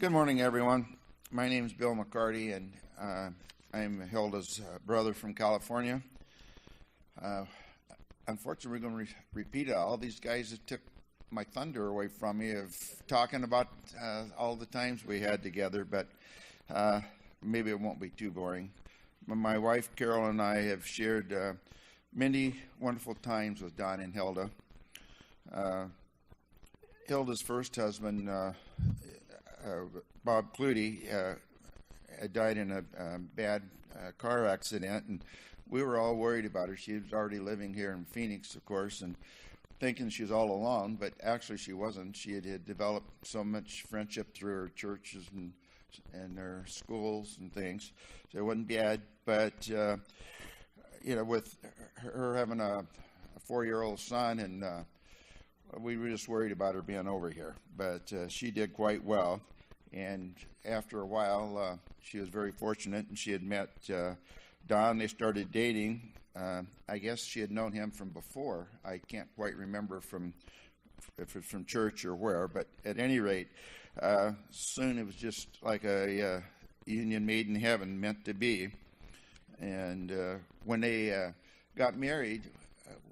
Good morning, everyone. My name is Bill McCarty, and I'm Hilda's brother from California. Unfortunately, we're going to repeat it. All these guys that took my thunder away from me of talking about all the times we had together, but maybe it won't be too boring. My wife, Carol, and I have shared many wonderful times with Don and Hilda. Hilda's first husband, Bob Clutie, died in a bad car accident, and we were all worried about her. She was already living here in Phoenix, of course, and thinking she was all alone, but actually she wasn't. She had developed so much friendship through her churches and her schools and things, so it wasn't bad. But with her having a 4-year-old son, and we were just worried about her being over here. But she did quite well. And after a while, she was very fortunate, and she had met Don. They started dating. I guess she had known him from before. I can't quite remember if it's from church or where, but at any rate, soon it was just like a union made in heaven, meant to be. And when they got married,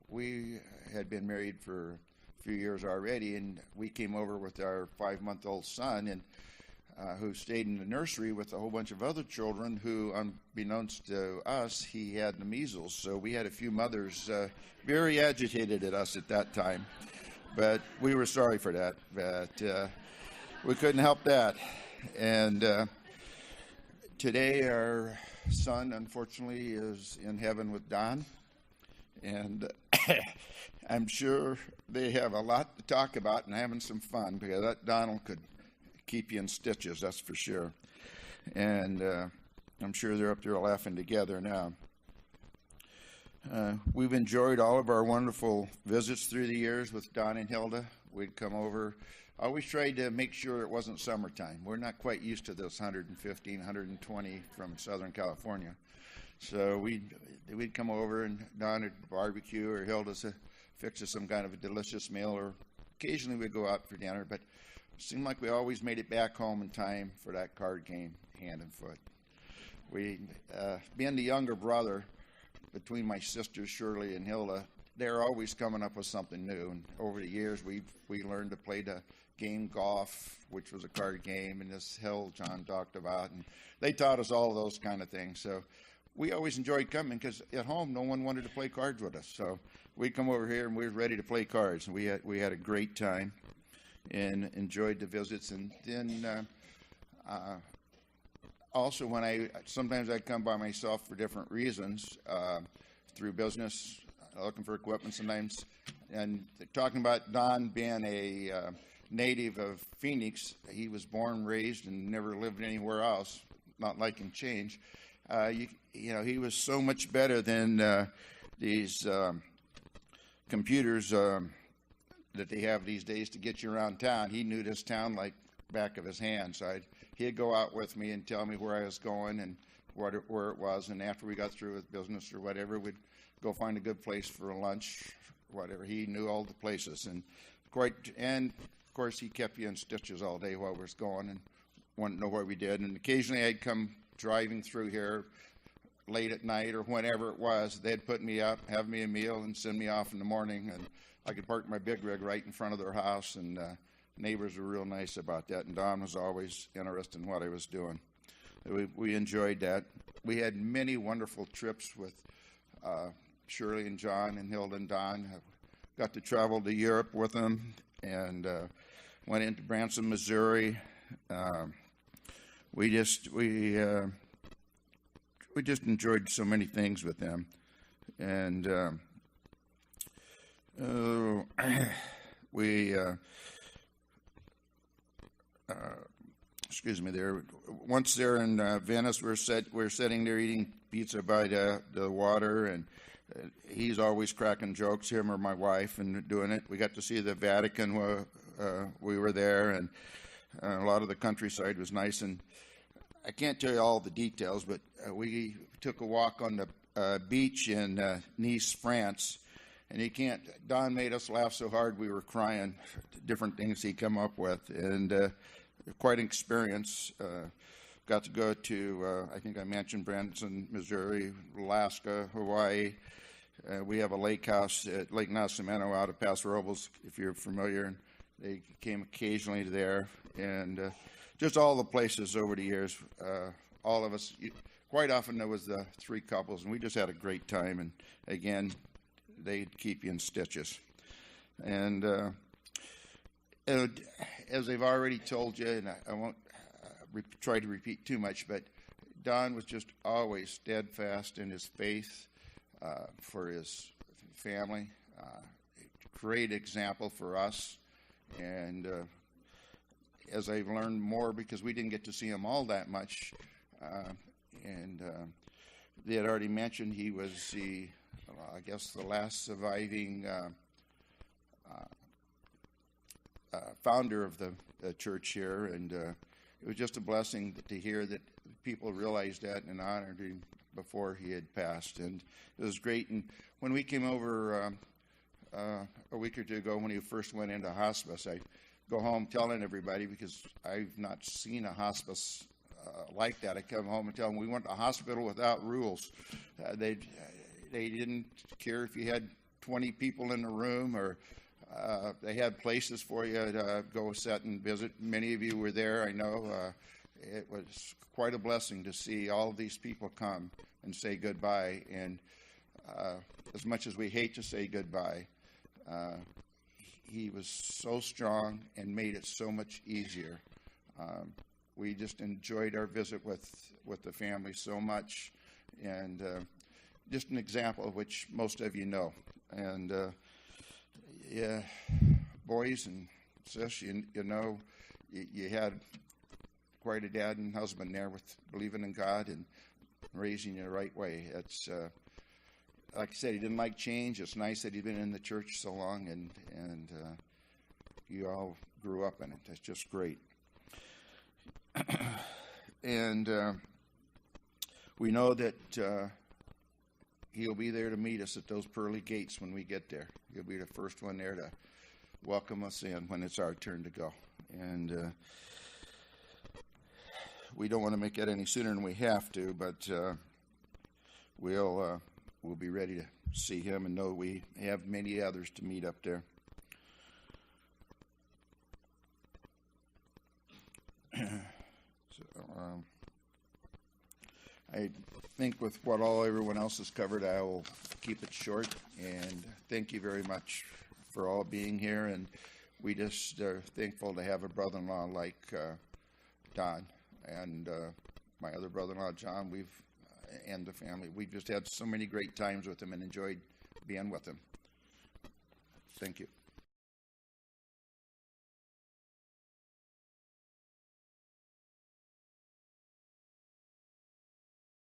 we had been married for a few years already, and we came over with our 5-month-old son, and who stayed in the nursery with a whole bunch of other children who, unbeknownst to us, he had the measles. So we had a few mothers very agitated at us at that time. But we were sorry for that. But we couldn't help that. And today our son, unfortunately, is in heaven with Don. And I'm sure they have a lot to talk about and having some fun, because that Donald could keep you in stitches, that's for sure. And I'm sure they're up there laughing together now. We've enjoyed all of our wonderful visits through the years with Don and Hilda. We'd come over. I always tried to make sure it wasn't summertime. We're not quite used to this 115, 120 from Southern California. So we'd come over, and Don would barbecue, or Hilda fix us some kind of a delicious meal, or occasionally we'd go out for dinner, but it seemed like we always made it back home in time for that card game, hand and foot. Being the younger brother between my sisters, Shirley and Hilda, they're always coming up with something new. And over the years, we learned to play the game golf, which was a card game, and this hill John talked about. And they taught us all of those kind of things. So we always enjoyed coming, because at home, no one wanted to play cards with us. So we'd come over here, and we were ready to play cards. And we had a great time and enjoyed the visits. And then also sometimes I come by myself for different reasons, through business, looking for equipment sometimes. And talking about Don being a native of Phoenix, he was born, raised, and never lived anywhere else, not liking change. He was so much better than these computers that they have these days to get you around town. He knew this town like back of his hand. So he'd go out with me and tell me where I was going and where it was. And after we got through with business or whatever, we'd go find a good place for lunch, whatever. He knew all the places. And of course, he kept you in stitches all day while we was going and wanted to know where we did. And occasionally I'd come driving through here late at night or whenever it was. They'd put me up, have me a meal, and send me off in the morning. And I could park my big rig right in front of their house, and neighbors were real nice about that. And Don was always interested in what I was doing. We enjoyed that. We had many wonderful trips with Shirley and John and Hilda and Don. Got to travel to Europe with them, and went into Branson, Missouri. We just enjoyed so many things with them. And once there in Venice, we're sitting there eating pizza by the water, and he's always cracking jokes, him or my wife, and doing it. We got to see the Vatican while we were there, and a lot of the countryside was nice. And I can't tell you all the details, but we took a walk on the beach in Nice, France, and Don made us laugh so hard we were crying, different things he come up with. And quite an experience. Got to go to, I think I mentioned Branson, Missouri, Alaska, Hawaii. We have a lake house at Lake Nacimiento out of Paso Robles, if you're familiar. And they came occasionally there. And just all the places over the years, all of us, quite often there was the three couples, and we just had a great time. And again, they'd keep you in stitches. And as I've already told you, and I won't try to repeat too much, but Don was just always steadfast in his faith for his family. Great example for us. And as I've learned more, because we didn't get to see him all that much, and they had already mentioned he was the last surviving founder of the church here, and it was just a blessing to hear that people realized that and honored him before he had passed, and it was great. And when we came over a week or two ago, when he first went into hospice, I go home telling everybody, because I've not seen a hospice like that. I come home and tell them we went to a hospital without rules. They didn't care if you had 20 people in the room, or they had places for you to go sit and visit. Many of you were there, I know. It was quite a blessing to see all of these people come and say goodbye. And as much as we hate to say goodbye, he was so strong and made it so much easier. We just enjoyed our visit with the family so much, and just an example of which most of you know. And yeah, boys and sis, you know, you had quite a dad and husband there with believing in God and raising you the right way. It's like I said, he didn't like change. It's nice that he'd been in the church so long, and you all grew up in it. That's just great. And we know that he'll be there to meet us at those pearly gates when we get there. He'll be the first one there to welcome us in when it's our turn to go. And we don't want to make it any sooner than we have to, but we'll be ready to see him and know we have many others to meet up there. I think with what everyone else has covered, I will keep it short, and thank you very much for all being here. And we just are thankful to have a brother-in-law like Don and my other brother-in-law John. And the family. We've just had so many great times with him and enjoyed being with him. Thank you.